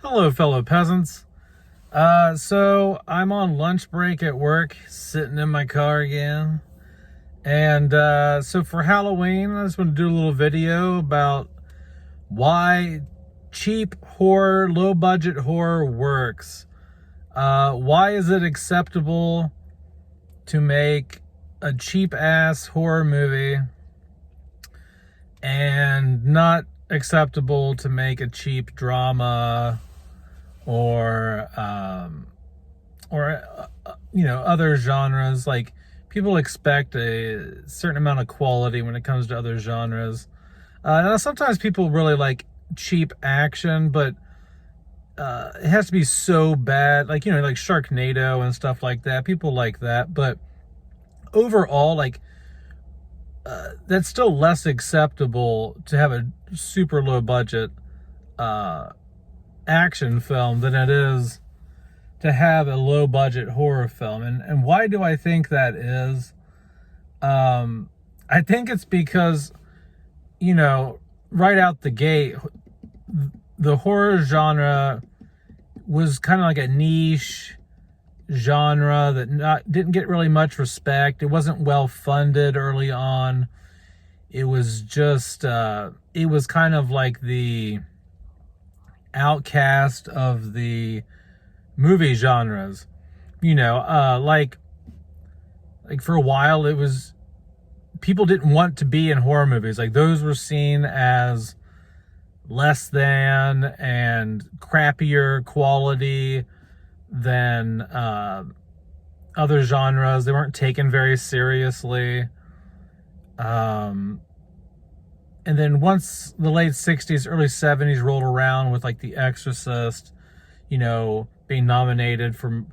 Hello, fellow peasants. So I'm on lunch break at work, sitting in my car again. And so for Halloween, I just want to do a little video about why cheap horror, low budget horror works. Why is it acceptable to make a cheap ass horror movie and not acceptable to make a cheap drama or other genres. Like, people expect a certain amount of quality when it comes to other genres. Now sometimes people really like cheap action, but it has to be so bad, like, like Sharknado and stuff like that. People like that, but overall, like, that's still less acceptable to have a super low budget action film than it is to have a low budget horror film. And why do I think that is? I think it's because, right out the gate, the horror genre was kind of like a niche genre that didn't get really much respect. It wasn't well funded early on. It was just it was kind of like the outcast of the movie genres. Like for a while, it was, people didn't want to be in horror movies. Like, those were seen as less than and crappier quality than other genres. They weren't taken very seriously. And then once the late 60s, early 70s rolled around with like The Exorcist, being nominated for,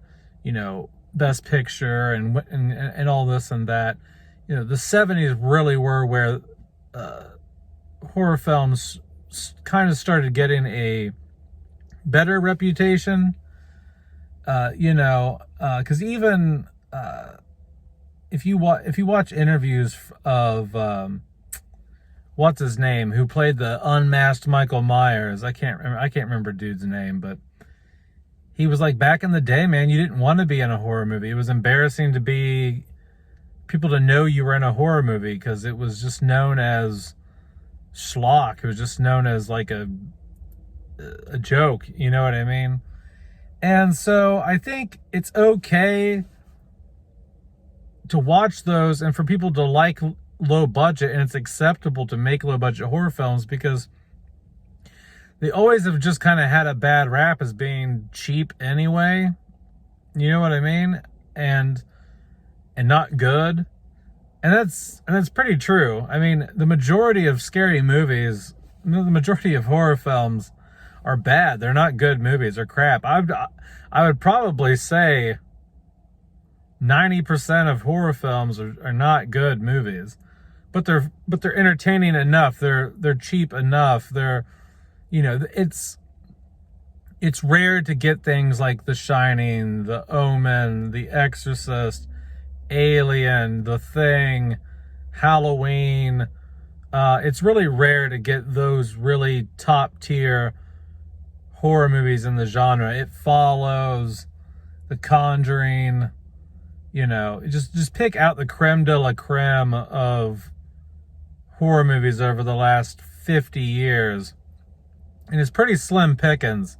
Best Picture and all this and that, the 70s really were where horror films kind of started getting a better reputation. Because even if you watch interviews of what's his name, who played the unmasked Michael Myers. I can't remember dude's name, but he was like, back in the day, man, you didn't want to be in a horror movie. It was embarrassing to be people to know you were in a horror movie because it was just known as schlock. It was just known as like a joke. You know what I mean? And so I think it's okay to watch those and for people to like low budget, and it's acceptable to make low budget horror films because they always have just kind of had a bad rap as being cheap anyway. You know what I mean? And not good. And that's pretty true. I mean, the majority of scary movies, the majority of horror films are bad. They're not good movies. They're crap. I would probably say 90% of horror films are not good movies. But they're entertaining enough. They're cheap enough. It's rare to get things like The Shining, The Omen, The Exorcist, Alien, The Thing, Halloween. It's really rare to get those really top tier horror movies in the genre. It Follows, The Conjuring. Just pick out the creme de la creme of horror movies over the last 50 years. And it's pretty slim pickings.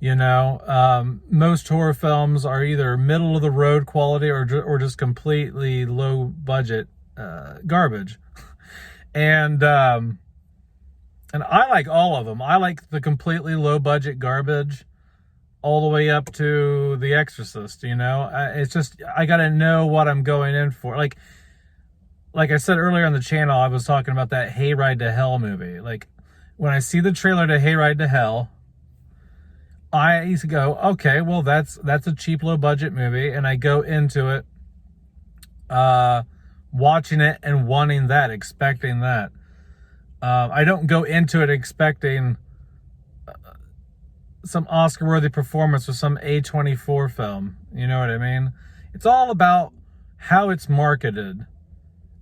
Most horror films are either middle of the road quality or just completely low budget garbage. And I like all of them. I like the completely low budget garbage all the way up to The Exorcist. It's just, I gotta know what I'm going in for. Like I said earlier on the channel, I was talking about that Hayride to Hell movie. Like, when I see the trailer to Hayride to Hell, I used to go, okay, well, that's a cheap, low budget movie. And I go into it, watching it and wanting that, expecting that. I don't go into it expecting some Oscar-worthy performance or some A24 film. You know what I mean? It's all about how it's marketed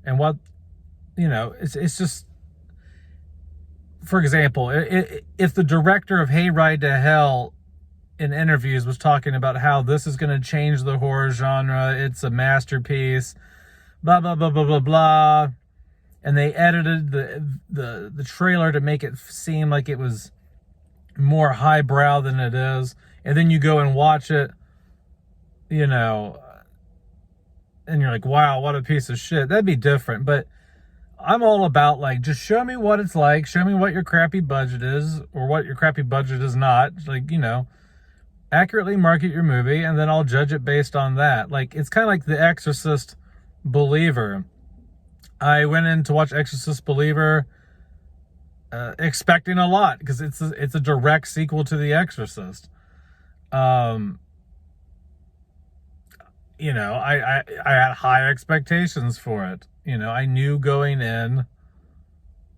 and what, it's just, for example, if the director of Hayride to Hell in interviews was talking about how this is going to change the horror genre, it's a masterpiece, blah, blah, blah, blah, blah, blah, and they edited the trailer to make it seem like it was more highbrow than it is, and then you go and watch it, you know, and you're like, wow, what a piece of shit. That'd be different. But I'm all about, like, just show me what it's like, show me what your crappy budget is, or what your crappy budget is not. Like, you know, accurately market your movie, and then I'll judge it based on that. Like, it's kind of like The Exorcist Believer. I went in to watch Exorcist Believer expecting a lot, because it's a direct sequel to The Exorcist. You know, I had high expectations for it. You know, I knew going in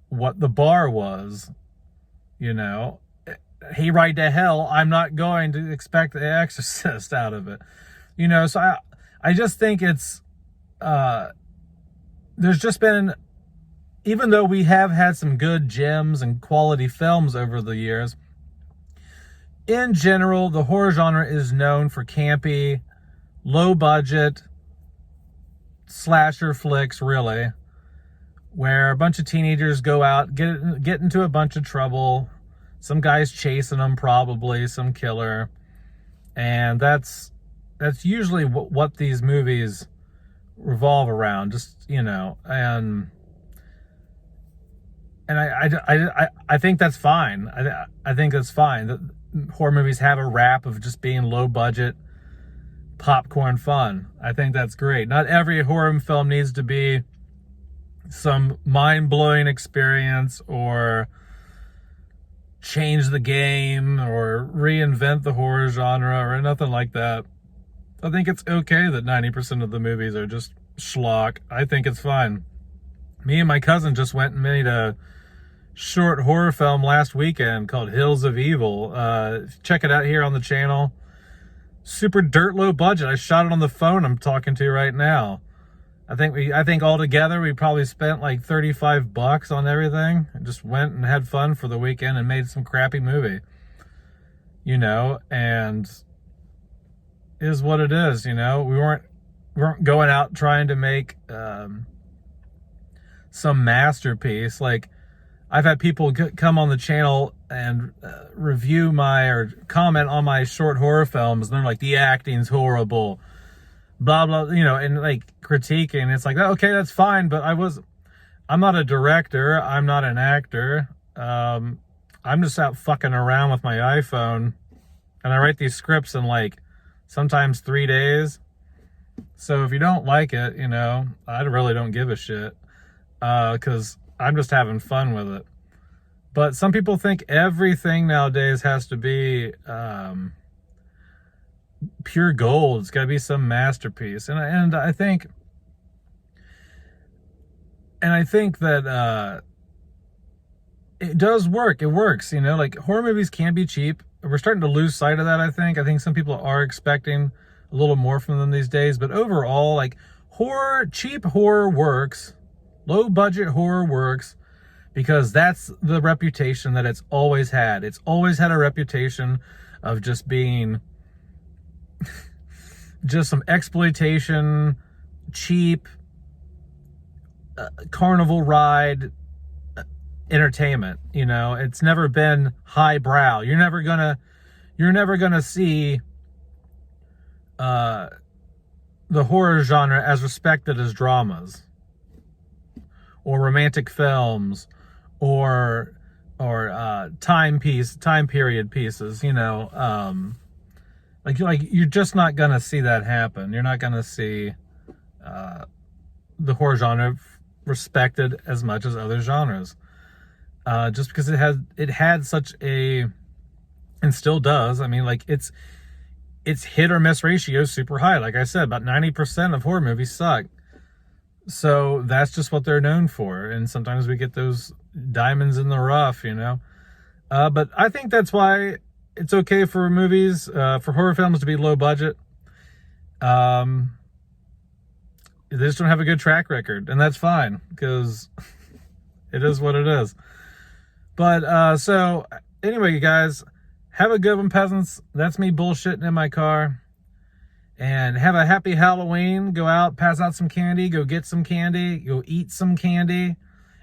what the bar was. You know, Hayride to Hell, I'm not going to expect The Exorcist out of it. You know, so I just think it's, there's just been, even though we have had some good gems and quality films over the years, in general, the horror genre is known for campy, low budget slasher flicks, really, where a bunch of teenagers go out, get into a bunch of trouble, some guy's chasing them, probably some killer, and that's usually what these movies revolve around. Just, you know, and I think that's fine. I think that's fine. That horror movies have a rap of just being low budget popcorn fun. I think that's great. Not every horror film needs to be some mind-blowing experience or change the game or reinvent the horror genre or nothing like that. I think it's okay that 90% of the movies are just schlock. I think it's fine. Me and my cousin just went and made a short horror film last weekend called Hills of Evil. Check it out here on the channel. Super dirt low budget. I shot it on the phone I'm talking to right now. I think all together we probably spent like $35 on everything. I just went and had fun for the weekend and made some crappy movie. You know, and is what it is, you know. We weren't going out trying to make some masterpiece. Like, I've had people come on the channel and review or comment on my short horror films, and they're like, the acting's horrible, blah, blah, you know, and like critiquing. It's like, okay, that's fine, but I'm not a director, I'm not an actor. I'm just out fucking around with my iPhone, and I write these scripts in like sometimes 3 days. So if you don't like it, you know, I really don't give a shit, because I'm just having fun with it. But some people think everything nowadays has to be pure gold. It's got to be some masterpiece. And I think that it does work. It works, you know, like horror movies can be cheap. We're starting to lose sight of that, I think. I think some people are expecting a little more from them these days. But overall, like, cheap horror works. Low budget horror works because that's the reputation that it's always had. It's always had a reputation of just being just some exploitation, cheap, carnival ride entertainment. You know, it's never been highbrow. You're never gonna see the horror genre as respected as dramas or romantic films or time period pieces, you know. Like you're just not gonna see that happen. You're not gonna see the horror genre respected as much as other genres, just because it had such a, and still does. I mean, like, its hit or miss ratio is super high. Like I said, about 90% of horror movies suck. So that's just what they're known for. And sometimes we get those diamonds in the rough, you know. But I think that's why it's okay for movies, for horror films to be low budget. They just don't have a good track record, and that's fine, because it is what it is. But so anyway, you guys, have a good one, peasants. That's me bullshitting in my car. And have a happy Halloween. Go out, pass out some candy, go get some candy, go eat some candy.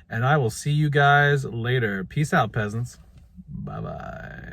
And I will see you guys later. Peace out, peasants. Bye-bye.